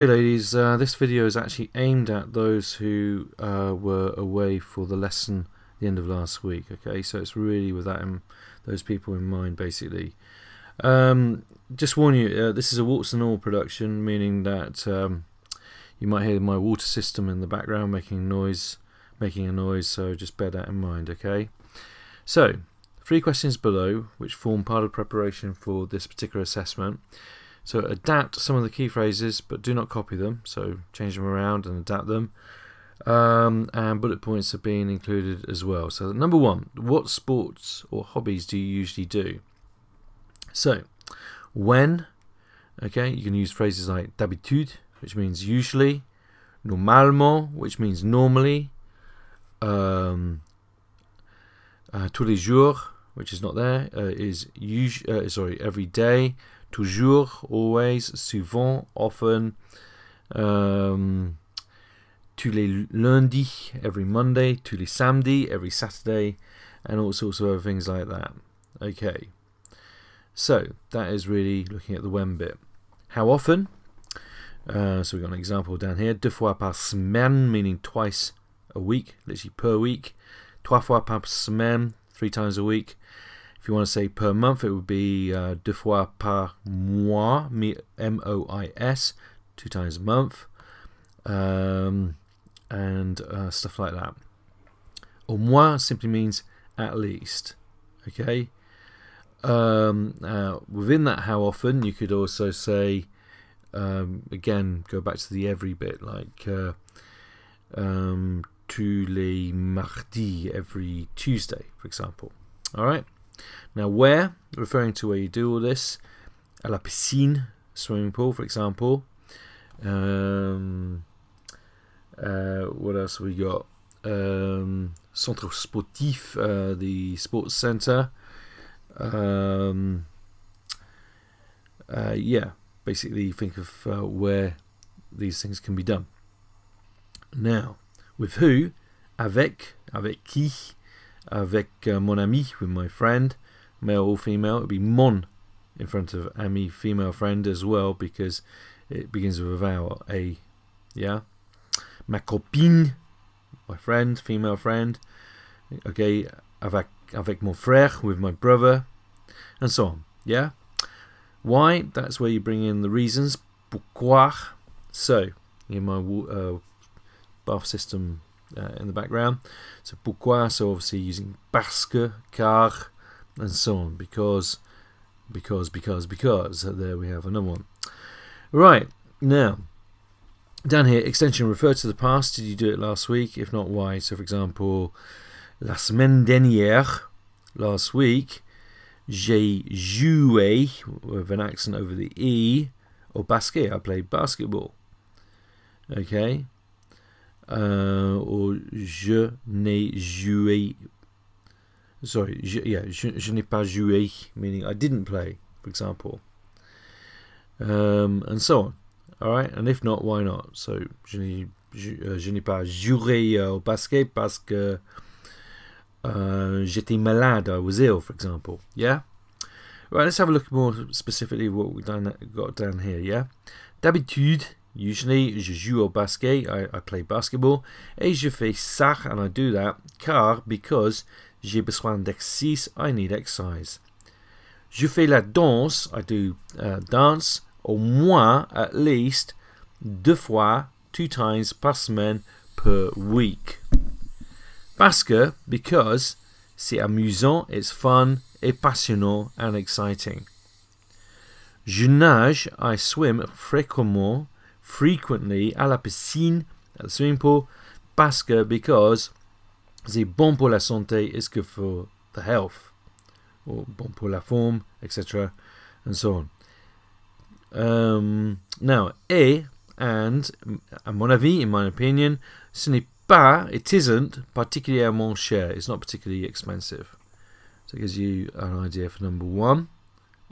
Hey ladies, this video is actually aimed at those who were away for the lesson at the end of last week. Okay, so it's really with that those people in mind, basically. Just warn you, this is a warts and all production, meaning that you might hear my water system in the background making a noise. So just bear that in mind. Okay. So 3 questions below, which form part of preparation for this particular assessment. So adapt some of the key phrases, but do not copy them. So change them around and adapt them. And bullet points are being included as well. So number 1, what sports or hobbies do you usually do? So when, okay, you can use phrases like d'habitude, which means usually, normalement, which means normally, tous les jours, which is not there, is every day. Toujours, always, souvent, often, tous les lundis, every Monday, tous les samedis, every Saturday, and all sorts of other things like that. Okay, so that is really looking at the when bit. How often? So we've got an example down here. 2 fois par semaine, meaning twice a week, literally per week. 3 fois par semaine, 3 times a week. If you want to say per month, it would be 2 fois par mois, M-O-I-S, 2 times a month, and stuff like that. Au moins simply means at least. Okay. Within that, how often, you could also say, again, go back to the every bit, like tous les mardis, every Tuesday, for example. All right. Now, where, referring to where you do all this, à la piscine, swimming pool, for example. What else have we got? Centre sportif, the sports centre. Yeah, basically think of where these things can be done. Now, with who? Avec qui? Avec mon ami, with my friend, male or female. It would be mon in front of ami, female friend as well, because it begins with a vowel, a. Yeah. Ma copine, my friend, female friend. Okay, avec mon frère, with my brother, and so on. Yeah. Why? That's where you bring in the reasons. Pourquoi? So, in my bath system in the background. So pourquoi? So obviously using parce que, car, and so on. Because. So there we have another one. Right, now down here, extension refer to the past. Did you do it last week? If not, why? So for example, la semaine dernière, last week, j'ai joué, with an accent over the E, au basket. I played basketball. Okay. Or je n'ai joué. Sorry, je n'ai pas joué, meaning I didn't play, for example. And so on. Alright, and if not, why not? So, je n'ai pas joué au basket parce que j'étais malade, I was ill, for example. Yeah? Right, let's have a look more specifically what we've got down here, yeah? D'habitude, usually, je joue au basket, I play basketball, et je fais ça, and I do that, car, because, j'ai besoin d'exercice, I need exercise. Je fais la danse, I do dance, au moins, at least, 2 fois, 2 times par semaine, per week. Parce que, because, c'est amusant, it's fun, et passionnant, and exciting. Je nage, I swim fréquemment, frequently, à la piscine, at the swimming pool, parce que, because, c'est bon pour la santé, it's good for the health, or bon pour la forme, etc., and so on. Now, and, à mon avis, in my opinion, ce n'est pas, it isn't, particulièrement cher, it's not particularly expensive. So it gives you an idea for number 1,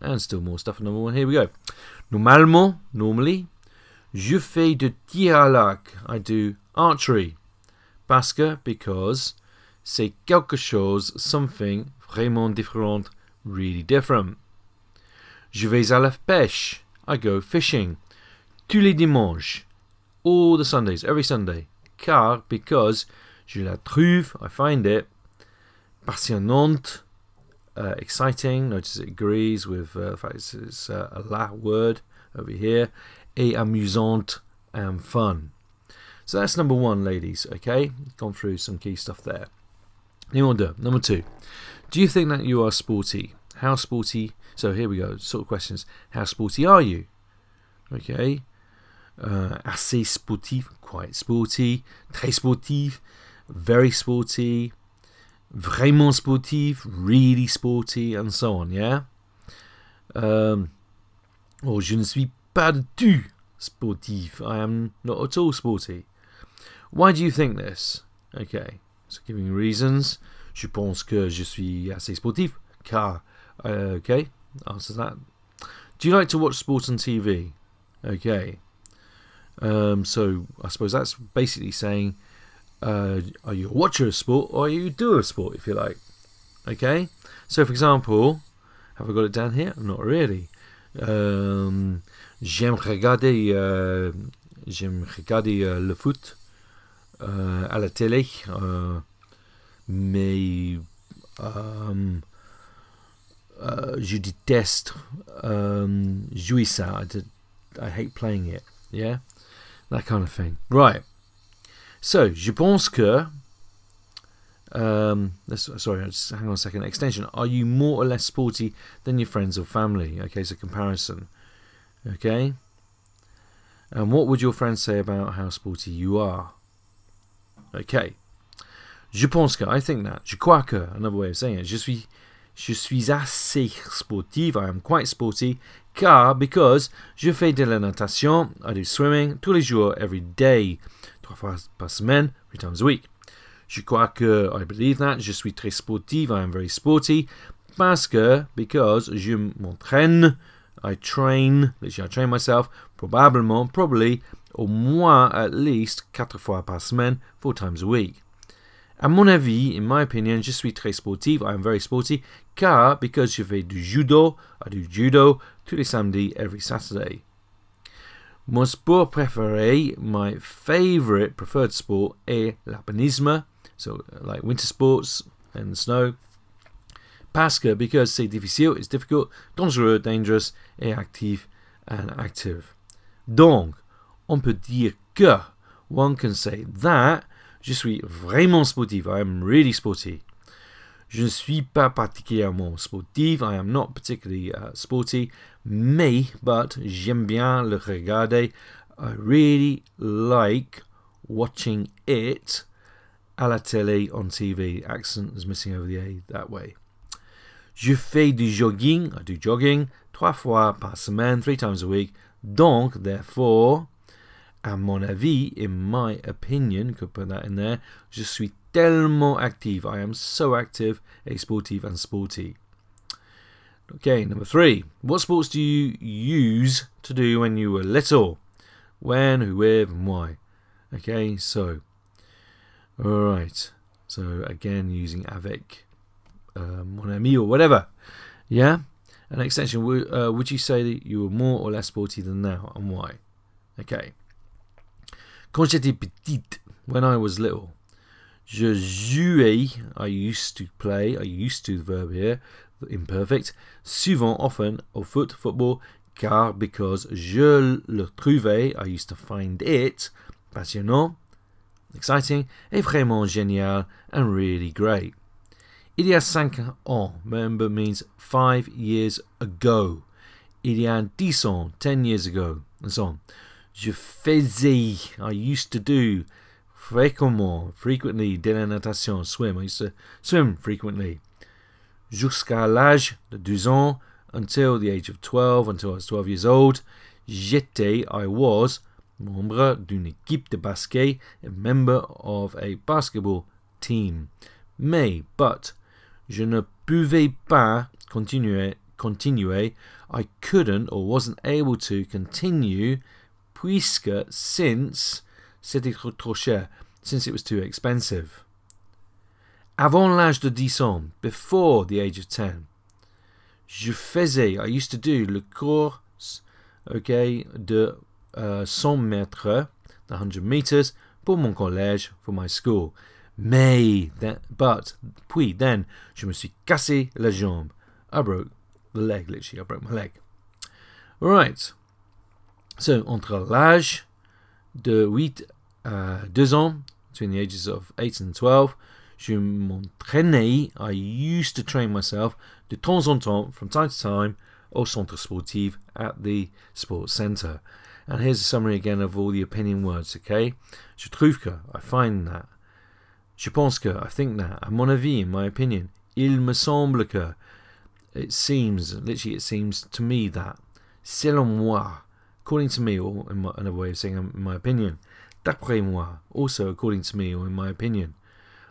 and still more stuff for number 1. Here we go. Normalement, normally, je fais de tir à l'arc, I do archery. Parce que, because, c'est quelque chose, something, vraiment différent, really different. Je vais à la pêche, I go fishing. tous les dimanches, all the Sundays, every Sunday. Car, because, je la trouve, I find it, passionnante, exciting. Notice it agrees with the fact it's a la word over here, et amusante, and fun. So that's number one, ladies, okay? Gone through some key stuff there. Number two. Do you think that you are sporty? How sporty? So here we go, sort of questions. How sporty are you? Okay. Assez sportif, quite sporty. Très sportif, very sporty. Vraiment sportif, really sporty, and so on, yeah? Or je ne suis pas du tout sportif. I am not at all sporty. Why do you think this? Okay, so giving reasons. Je pense que je suis assez sportif, car. Okay, answer that. Do you like to watch sport on TV? Okay. So I suppose that's basically saying, are you a watcher of sport or are you a doer of sport, if you like? Okay. So for example, have I got it down here? Not really. J'aime regarder le foot à la télé, mais je déteste jouer ça. I hate playing it. Yeah, that kind of thing. Right. So, je pense que. Sorry, just hang on a second. Extension. Are you more or less sporty than your friends or family? Okay, so comparison. Okay. And what would your friends say about how sporty you are? Okay. Je pense que. I think that. Je crois que. Another way of saying it. Je suis assez sportif. I am quite sporty. Car, because je fais de la natation. I do swimming tous les jours, every day. 3 fois par semaine, 3 times a week. Je crois que, I believe that. Je suis très sportif. I am very sporty. Parce que, because je m'entraîne. I train. Literally, I train myself. Probablement, probably, au moins at least 4 fois par semaine, 4 times a week. À mon avis, in my opinion, je suis très sportif. I am very sporty. Car, because je fais du judo. I do judo tous les samedis, every Saturday. Mon sport préféré, my favorite preferred sport, est l'alpinisme. So, like winter sports and snow. Parce que, because c'est difficile, it's difficult, dangereux, dangerous, et actif, and active. Donc, on peut dire que, one can say that, je suis vraiment sportif, I am really sporty. Je ne suis pas particulièrement sportif, I am not particularly sporty, mais, but, j'aime bien le regarder, I really like watching it à la télé on TV. Accent is missing over the A that way. Je fais du jogging, I do jogging, 3 fois par semaine, 3 times a week. Donc, therefore, à mon avis, in my opinion, could put that in there, je suis tellement active. I am so active, et sportif and sporty. Okay, number 3. What sports do you use to do when you were little? When, who, with, and why? Okay, so, alright. So, again, using avec, mon ami, or whatever. Yeah? An extension, would you say that you were more or less sporty than now, and why? Okay. Quand j'étais petite, when I was little, je jouais, I used to play, I used to, the verb here, imperfect, souvent, often, au foot, football, car, because, je le trouvais, I used to find it, passionnant, exciting, et vraiment génial, and really great. Il y a 5 ans, remember means 5 years ago. Il y a 10 ans, 10 years ago, and so on. Je faisais, I used to do, fréquemment, frequently, de la natation, swim. I used to swim frequently. Jusqu'à l'âge de 12 ans, until the age of 12, until I was 12 years old, j'étais, I was, membre d'une équipe de basket, a member of a basketball team. Mais, but, je ne pouvais pas continuer, I couldn't or wasn't able to continue, puisque, since, c'était trop cher, since it was too expensive. Avant l'âge de 10 ans, before the age of 10, je faisais, I used to do le cours, okay, de 100 mètres, 100 meters, pour mon collège, for my school. Mais, puis then, je me suis cassé la jambe. I broke the leg, literally, I broke my leg. Right. So, entre l'âge de 8 à 2 ans, between the ages of 8 and 12, je m'entraînais, I used to train myself, de temps en temps, from time to time, au centre sportif, at the sports centre. And here's a summary again of all the opinion words, okay? Je trouve que, I find that. Je pense que, I think that. À mon avis, in my opinion. Il me semble que. It seems, literally it seems to me that. Selon moi, according to me, or another way of saying in my opinion. D'après moi, also according to me or in my opinion.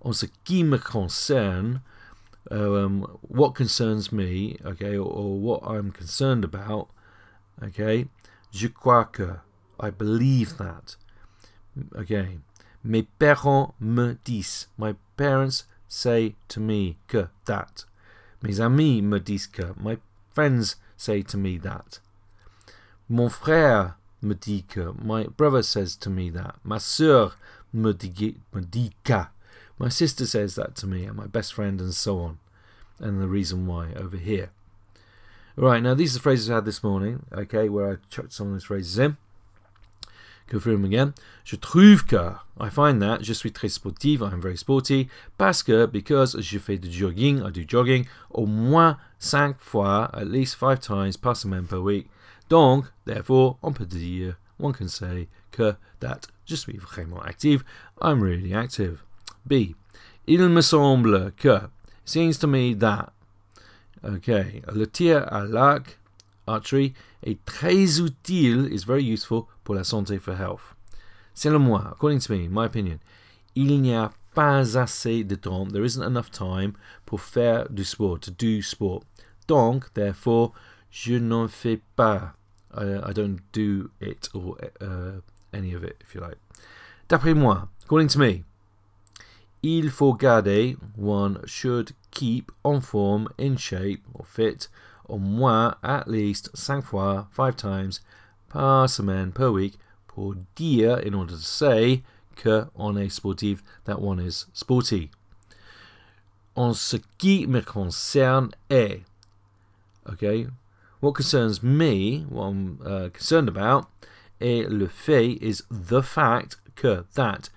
En ce qui me concerne, what concerns me, okay, or what I'm concerned about, okay, je crois que, I believe that, okay. Mes parents me disent, my parents say to me que that. Mes amis me disent que, my friends say to me that. Mon frère me dit que, my brother says to me that. Ma sœur me dit que, my sister says that to me, and my best friend, and so on. And the reason why over here. Right, now these are the phrases I had this morning, okay, where I chucked some of those phrases in. Go through them again. Je trouve que, I find that, je suis très sportif, I am very sporty, parce que, because je fais du jogging, I do jogging, au moins 5 fois, at least 5 times par semaine per week. Donc, therefore, on peut dire, one can say, que, that, je suis vraiment active, I'm really active. B. Il me semble que, it seems to me that, okay, le tir à l'arc, archery, est très utile, is very useful pour la santé, for health. Selon moi, according to me, in my opinion, il n'y a pas assez de temps, there isn't enough time pour faire du sport, to do sport. Donc, therefore, je n'en fais pas. I don't do it, or any of it, if you like. D'après moi, according to me, il faut garder, one should keep en forme, in shape, or fit, au moins, at least, 5 fois, 5 times, par semaine, per week, pour dire, in order to say, que on est sportif, that one is sporty. En ce qui me concerne est, okay, what concerns me, what I'm concerned about, est le fait, is the fact, que, that,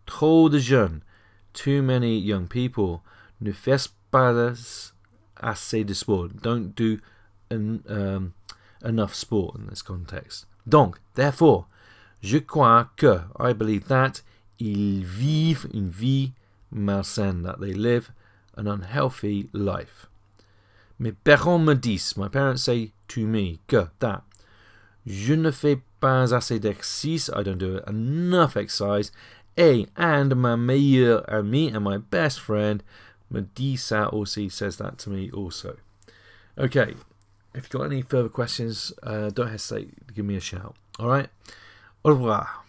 trop de jeunes, too many young people, ne font pas assez de sport, don't do enough sport in this context. Donc, therefore, je crois que, I believe that, ils vivent une vie malsaine, that they live an unhealthy life. Mes parents me disent, my parents say to me, que, that, je ne fais pas assez d'exercice, I don't do enough exercise, and ma meilleure amie, and my best friend, me dit ça aussi, says that to me also. Okay, if you've got any further questions, don't hesitate to give me a shout. Alright, au revoir.